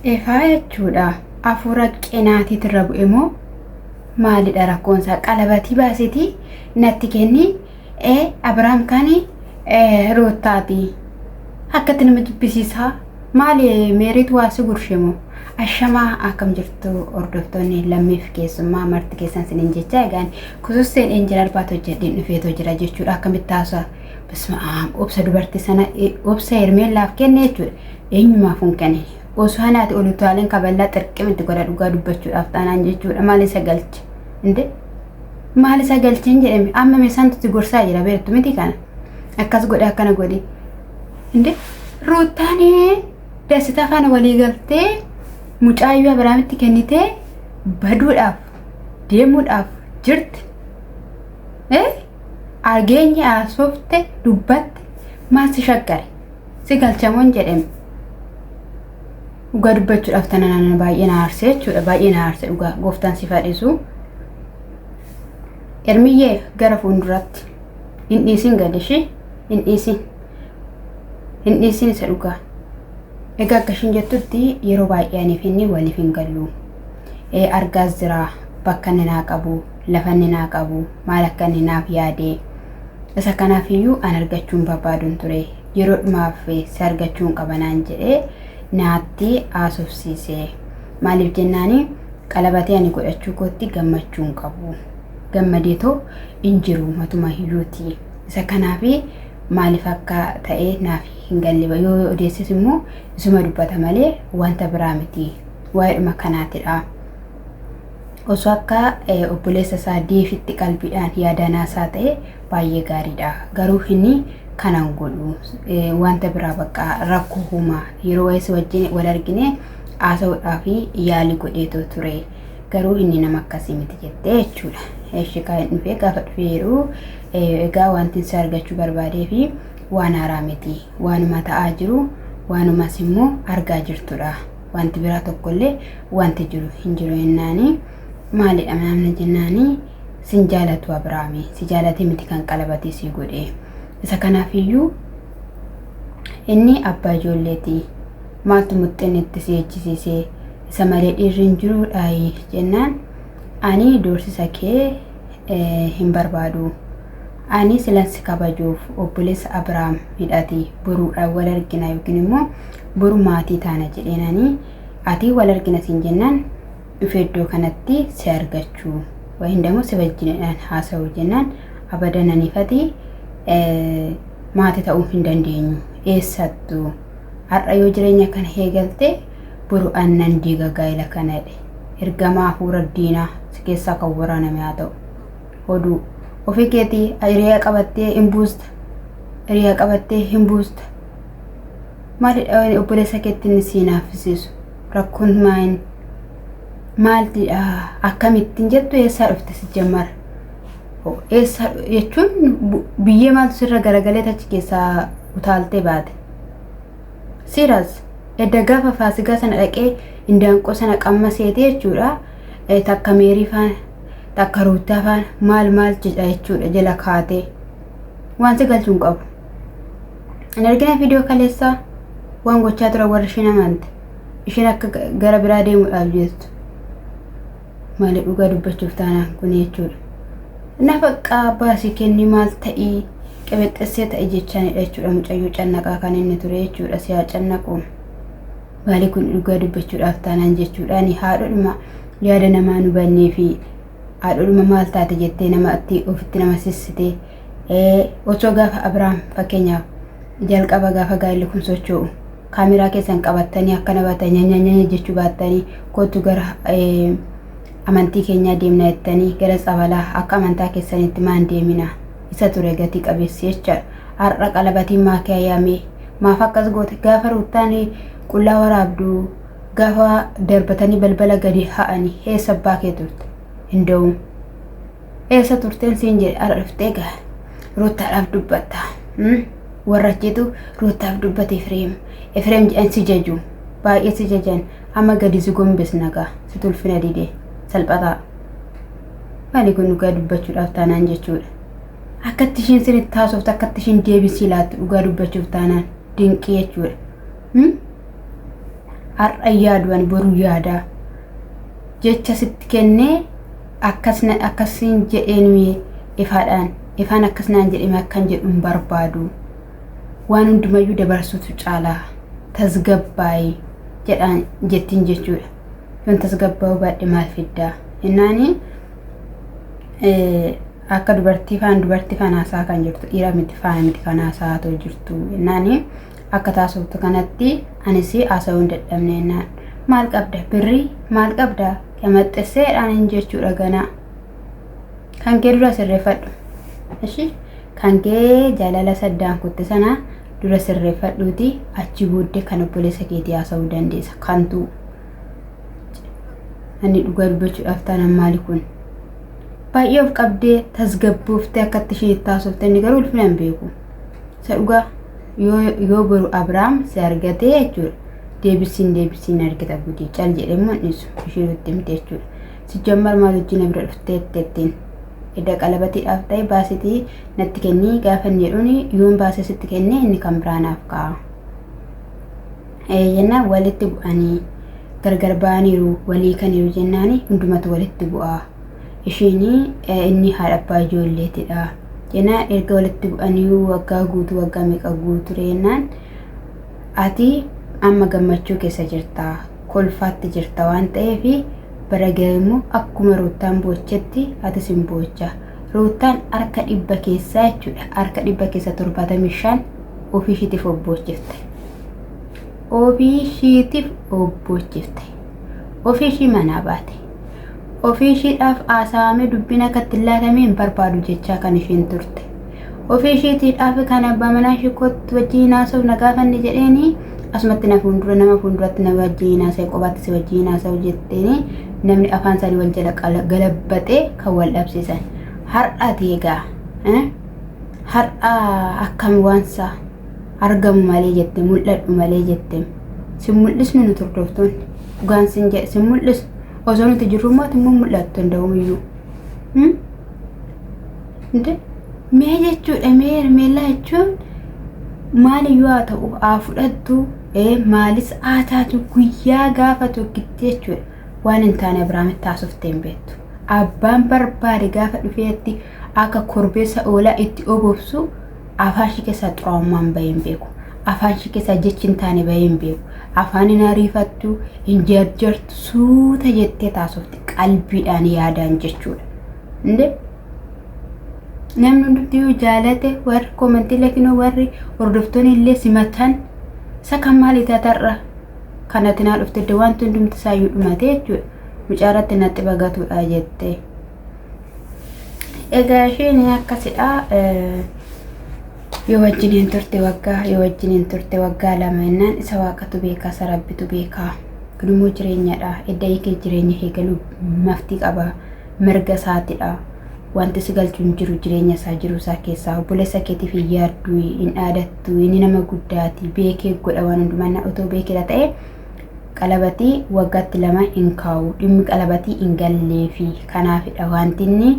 Efaa jechuudha afuura qinaatii irra bu'e moo maalidha rakkoonsaa? Qalabatii baasitii natti kenni Abrahaam kani rootaati akkatti nama jibbisiisaa maali meeritu waasi gurshemo ashamaa akkam jirtu hordoftoonni lammiif keessummaa marti keessan sinin jecha egaan kususseen enjinar baato jedhin dhufeetoo jira jechuudha akkamitti taasisaa bisma obsa dubartii sana obsa hermeellaaf kenne jechuudha eenyumaaf hin kenne osoo hanaati olutaaleen kaballaa xirqimitti godha dhugaa dubbachuudhaaf taanaan jechuudha maali sagalchi inde maali sagalchiin jedhame amma meesantu gorsaa jira beektu miti kana akkas godhe akkana godhi inde rootaani desita kana walii galtee mucaayyuu Abrahaamitti kennitee baduudhaaf deemuudhaaf jirti argeenya asoofte dubbatte maasi shaggare si galchamoon jedhame dhugaa dubbachuudhaaf tanaan baay'ee na aarsee jechuudha baay'ee na aarsee dhugaa gooftaan si fadhiisu ermiyyee gara fuulduraatti hin dhiisin gadishi hin dhiisin isa dhugaa egaa akkashin jettutti yeroo baay'ee aniif inni waliif hin gallu argaas jira bakka inni naa qabu lafa inni naa qabu maal akka inni naaf yaadee isa kanaafiyyuu an argachuun barbaaduun ture yeroo dhumaaf si argachuun qabanaan jedhee naatti aasofsiisee maaliif jennaani qalabatee ani godhachuu kootti gammachuun qabu gammadeetoo injiru matuma hiyyuuti isa kanaafi maaliif akka ta'e naaf hin galle yoo odeessis immoo isuma dubbata malee wanta biraa miti waa'ee kanaatidha osoo akka obboleessa isaa deefitti qalbiidhaan yaadanaasaa ta'e baay'ee gaariidha garuu inni kanan godhu wanta biraa bakka rakkoo uumaa yeroo wayis wajjin wal argine haasa'uudhaaf yaali godheetoo ture garuu inni nama akkasii miti jettee jechuudha eeshi kan dhufee gaafa dhufeeru egaa wanti si argachuu barbaadee fi waan haaraa miti waanuma ta'aa jiru waanumas immoo argaa jirtudha wanti biraa tokkollee wanti jiru hin jiru jennaani maalidha namni jennaani sin jaalatu Abrahaami si jaalatee miti kan qalabatee si godhe isa kanaafiyyuu inni abbaa ijoolleeti maaltu muxxinitti si ejjisiisee isa malee dhiirri jiruudha jennaan ani doorsisa kee hin barbaadu ani silansi kabajuuf obboleessa Abrahaam hidhati boruudhaan wal argina yookiin immoo boru maatii taana jedheenani ati wal argina siin jennaan ifeddoo kanatti si argachuu wayin demo si wajjinidhaan haasa'u jennaan abadananiifati maatii ta'uu hin dandeenyu eessattu har'a yoo jireenya kana heegalte boru annan diiga gaa'ela kanadhe ergamaa hafuura diinaa si keessaa kan waraaname haa ta'u oduu ofii keetii hiriyaa qabattee hin buusta maalidha obboleessa keetti si naaffisiisu rakkoon maaltidha akkamittiin jettu eessaa dhufte si jammara eessaa jechuun biyyee maaltu sirra garagalee achi keessaa utaaltee baate siras edda gaafa faasigaa sana dhaqee indaanqoo sana qamma seetee jechuudha takka meerii faana takka ruutaa faana maal jedha jechuudha jala kaatee waan si galchuun qabu an argina viidiyoo kaleessaa waan gochaa tura warri isheen amante isheen akka gara biraa deemuudhaaf jettu maali dhugaa dubbachuuf taanaan kun jechuudha nafaqqaa baasii kenni maal ta'ii qebexessee ta'e jechaanidha jechuudha mucayyoo cannaqaa kan inni ture jechuudha siyaa cannaquun maali kun dhugaa dubbachuudhaaf taanaan jechuudhaani haadhodhuma yaada namaa nu bannee fi haadholuma maal taate jettee namatti ofitti nama sissitee osoo gaafa Abrahaam fakkeenyaaf jalqaba gaafa gaa'elli kun socho'u kaameraa keessan qabattanii akkana baatanii nyanya jechuu baattanii kootu gara amantii keenyaa deemna jettanii gara tsabalaa akka amantaa keessanitti maan deemina isa ture gatii qabeessi jechaadha har'a qalabatiin maakee ayyaamee maaf akkas goote gaafa ruuttaan qullaa waraabdu gaafa darbatanii balbala gadi ha'anii eessa abbaa kee turte hinda'u eessa turteen siin jedhe har'a dhuftee gaa ruuttaadhaaf dubbatta warrachitu ruuttaaf dubbate Efreem jedhan si jaju baay'ee si jajan amma gadi si gombis nagaa si tulfina didee salphataa maali kun dhugaa dubbachuudhaaf taanaan jechuudha akkatti ishiin sinitti haasoftu akkatti ishiin deebisii laattu dhugaa dubbachuuf taanaan dinqii jechuudha har'a yaaduun boru yaada jecha sitti kennee akkasiin jedheen ifaan akkasnaan jedhame akkan jedhuun barbaadu waan hundumayyuu dabarsuutu caalaa tasgabbaa'ii jedhaan jettiin jechuudha. yoon tasgabbaa'uu baadhe maal fiddaa jennaani akka dubartii fanaasaa kan jirtu dhiira miti faana miti fanaasaa too jirtu jennaani akka taasiftu kanatti anis haasa'uu hin dadhabne jennaan maal qabda birrii maal qabda qamaxxeesseedhaan jechuudha ganaa kan kee dura sirreeffadhu ishi kan kee jaalala saddaan kutte sana dura sirreeffadhuuti achi booddee kan obboleessa keetii haasa'uu dandeessa kantuu ani dhugaa dubbachuudhaaf taanaan maali kun baay'ee of qabdee tasgabbooftee akkatti ishee taasifte inni garuu ulfina hin beeku isa dhugaa yoo boru Abrahaam si argatee jechuudha deebisiin argata gudii cal jedhee mul'isu ishee nutti himte jechuudha si jammar maal wajjin bira dhuftee jetteen edda qalabatiidhaaf ta'e baasitii natti kennii gaafa inni jedhuuni yoon baasee sitti kennee inni kan biraanaaf ka'a. Jennaan walitti bu'anii gargar ba'aniiru walii kaniiru jennaani hundumatu walitti bu'aa. Isheenii inni haadha abbaa ijoolleetidha. Jennaan erga walitti bu'anii waggaa guutuu waggaa meeqa guutuu jennaan ati amma gammachuu keessa jirta kolfaatti jirta waan ta'eefi baragamu akkuma ruutaan boochetti ati sin boocha ruutaan harka dhibba keessaa jechuudha harka dhibba keessa 75 ofii ishiitiif obbochifte ofii ishii manaa baate ofii ishiidhaaf haasaamee dubbina akkatti laatamee hin barbaadu jechaa kan isheen turte ofii ishiitiidhaaf kan abbaa manaa ishee kottu wajjin haasa'u nagaafanne jedheeni asumatti na fuuldura nama fuulduratti na wajjin haasa'e qobaatti si wajjin haasa'u jetteeni namni afaan isaanii wal jala galabbatee kan wal dhabsiisan har'a teegaa har'a akkam waansa argamu malee jette mul'adhu malee jette si mul'isnu nu turdoftoon dhugaan sin jedhe si mul'is osoo nuti jirru immoo immoo mul'attu danda'umiyyuu mee jechuudha meellaa jechuun maaliyyuu haa ta'u haa fudhattu maalis haa taatu guyyaa gaafa tokkitti jechuudha waan hin taane Abrahaamitti haasofteen beektu abbaan barbaade gaafa dhufeetti akka korbeessa oolaa itti obobsu afaan ishee keessaa xuraa'ummaan bahee hin beeku afaan ishee keessaa jechi hin taane bahee hin beeku afaan hin ariifattu hin jarjartu suuta jettee taasofte qalbiidhaan yaadaan jechuudha namni hundumtuu jaalate warri koomentii lakinoo warri hordoftoonni illee simatan isa kan maalii taatarra kanatti naa dhufte wanti hundumti isaayyuu dhumate jechuudha mucaaratti natti bagatuudha jette egaa isheen akkasidha yoo wajjiniin turte waggaa lama jennaan isa waaqatu beekaa isa rabbitu beekaa gudummoo jireenyadha edda hiikee jireenya eegaluu maftii qaba mirga isaatidha wanti si galchuun jiru jireenya isaa jiru isaa keessaa obboleessa keetiif yaaddu hin dhaadattu inni nama guddaati beekee godha waan hundumaa otoo beekee ta'e qalabatii waggaatti lama hin kaa'u dhimmi qalabatii hin galleefi kanaafidha wanti inni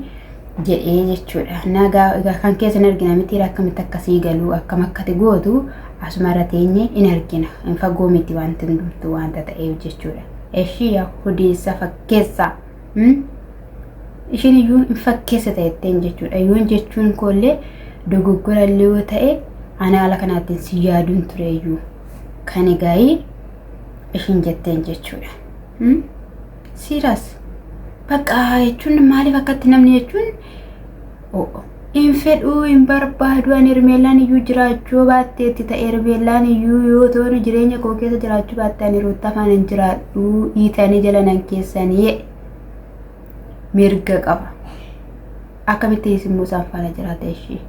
jedhee jechuudha nagaa kan keessa hin argina miti akkamitti akkasii galuu akkam akkati gootu asuma irra teenye hin argina hin fagoo miti wanti hundumtuu wanta ta'eef jechuudha eshiya hudeessa fakkeessa ishiin iyyuu hin fakkeessa ta'etteen jechuudha yoon jechuun koollee dogoggora illee yoo ta'e ana ala kanaatiin si yaaduun ture iyyuu kan egaayii ishiin jetteen jechuudha siiras bakka jechuun maaliif akkatti namni jechuun in fedhuu hin barbaadu ani hirmeellaan iyyuu jiraachuu baatteetti ta'e hirmeellaan iyyuu yoo ta'u jireenya koo keessa jiraachuu baatte ani roota afaan hin jiraadhu hiitanii jala nan keessanii mirga qaba akkamitti immoo isaan faana jiraata ishee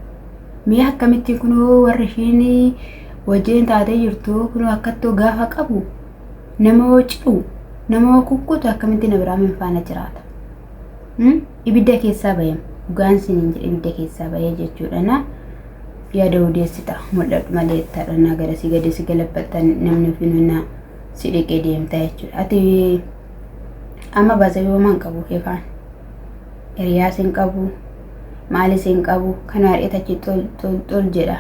mee akkamitti kunoo warri ishiin wajjin taatee jirtu kunoo akkattoo gaafa qabu nama ci'u nama kukkutu akkamitti na biraa min faana jiraata ibidda keessaa bayam dhugaan siniin jedhe ibidda keessaa bayee jechuudha na yaada odeessita mul'atu malee taadhannaa gara si gadi si galabbatan namni finna si dhiqee deemta jechuudha ati amma baasayoomaan qabu keefaan Eriyaas hin qabu maalis hin qabu kan haadhetachi tol jedha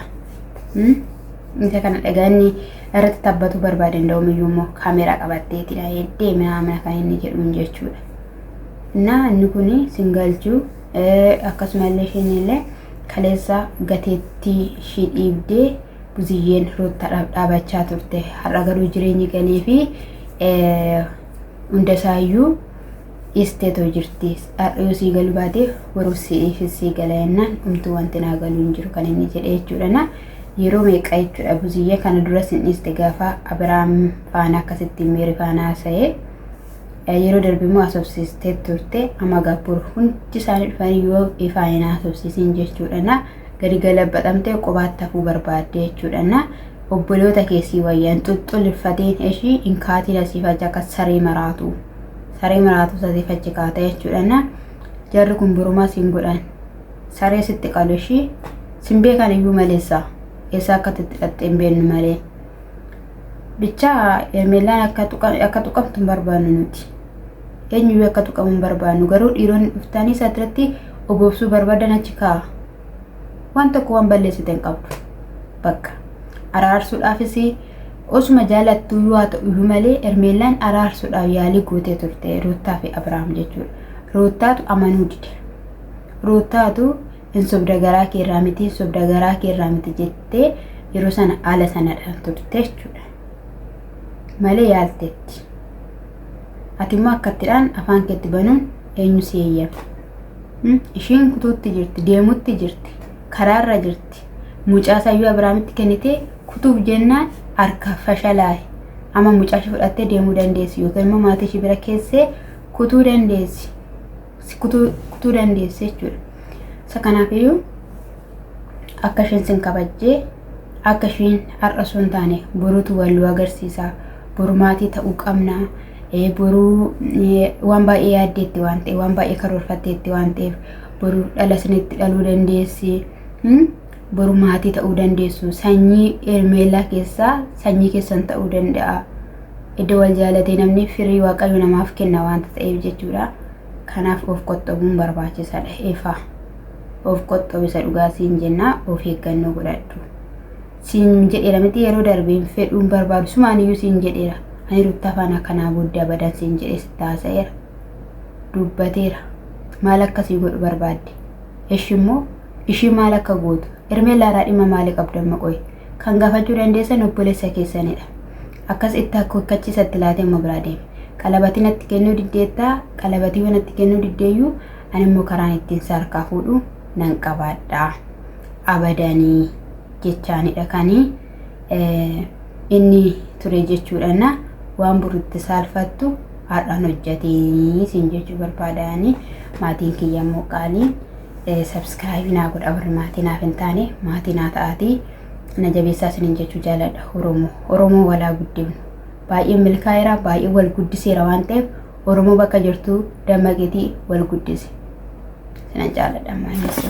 Isa kana dhagaanni irratti tabbatu barbaadan da'umiyyuu immoo kaameraa qabatteetidha heddee mana kan inni jedhuun jechuudha. Inni kun singalchuu akkasumallee isheenillee kaleessa gateetti ishii dhiibdee buziyyeen Ruuttaa dhaabachaa turte. Har'a garuu jireenyi galee fi hundasaayyuu isteetoo jirti. Har'a sii galu baateef waruu sii gala jennaan umtuu wanti naa galuu hin jiru kan inni jedhee jechuudha. Yeroo meeqa jechuudha buziyya kana dura sin dhiste gaafa Abiraam faana akkasitti meeri faana haasa'ee yeroo darbe immoo asobsiistee turte amma gabbur hundi isaanii dhufanii yoo ifaanaa asobsiisin jechuudha. Gadi galabbatamtee qubaatti hafuu barbaadde jechuudha. Obboloota keessii wayyaan xuxxulfateen ishii inkaatiin asii fachi akka saree maraatu sadii fachi kaata jechuudha. Jarri kun burumaa siin godhan saree sitti qalu ishii sin beekan iyyuu maleessa eessa akka titti hin beeknu malee. Bichaa Ermeelaan akka tuqamtu hin barbaannu nuti. Eenyuyyuu akka tuqamu hin barbaannu garuu dhiironni dhuftanii isaatti oboobsuu barbaadan achi kaa'a. Waan tokko waan balleessite hin qabdu. Bakka araarsuudhaafis osuma jaalattuu yoo ta'u malee Ermeelaan araarsuudhaaf yaalii gootee turte Ruuttaa fi Abiraam jechuudha. Ruuttaatu amanuu dide. Ruuttaatu in sobda garaa keerraa miti jettee yeroo sana haala sanadhaan turte jechuudha. Malee yaalteetti. Ati immoo akkattidhaan afaan keetti banuun eenyu si eeyyame? Ishiin kutuutti jirti, deemutti jirti, karaarra jirti. Mucaasayyuu Abiraamitti kennitee kutuuf jennaan harka fashalaa'e. Amma mucaashi fudhattee deemuu dandeessi yookaan immoo maatii ishee bira keessee kutuu dandeessi. Kutuu dandeessi jechuudha. Isa kanaafuu akka isheen sin kabajjee akka isheen har'a sun taane boruutu walluu agarsiisa. Boru maatii ta'uu qabna. Boru waan baay'ee yaaddeetti waan ta'eef waan baay'ee karoorfatteetti waan ta'eef boru dhala sinitti dhaluu dandeessi. Boru maatii ta'uu dandeessu. Sanyii Ermeelaa keessaa sanyii keessan ta'uu danda'a. Iddoo wal jaalatee namni firii waaqayyo namaaf kenna waan ta'eef jechuudha. Kanaaf of qoxxobuun barbaachisaadha. Eefaa of qoxxobisa dhugaa siin jenna of eeggannoo godhadhu. Siin jedheera miti yeroo darbeen fedhuun barbaadu sumaaniyyuu siin jedheera. Ani Ruuttaa faana kanaa booddee abadan siin jedhee sitti haasa'eera. Dubbateera. Maal akkasii godhu barbaadde? Ishimmoo ishii maal akka gootu? Ermeelaadhaa dhimma maalii qabdu amma qoyi? Kan gaafachuu dandeessan obboleessa keessanidha. Akkas itti akka hojjechiisatti laatee immoo biraa deeme. Qalabatiin natti kennuu diddeettaa qalabatii natti kennuu diddeeyyuu ani immoo karaan ittiin sarkaa fuudhu nan qabaadha. Abadanii jechaanidha kanii inni ture jechuudha. Waan burutti saalfattu har'aan hojjetee siin jechuu barbaadanii maatiin kiyya immoo qaalii subscribe naa godha warri maatii naaf hin taane maatii naa ta'aatii na jabeessaa isiniin jechuu jaaladha. Oromoo walaa guddifnu baay'ee milkaa'eera baay'ee wal guddiseera waan ta'eef Oromoo bakka jirtu dammaqeetii wal guddise sinan jaaladha maanis.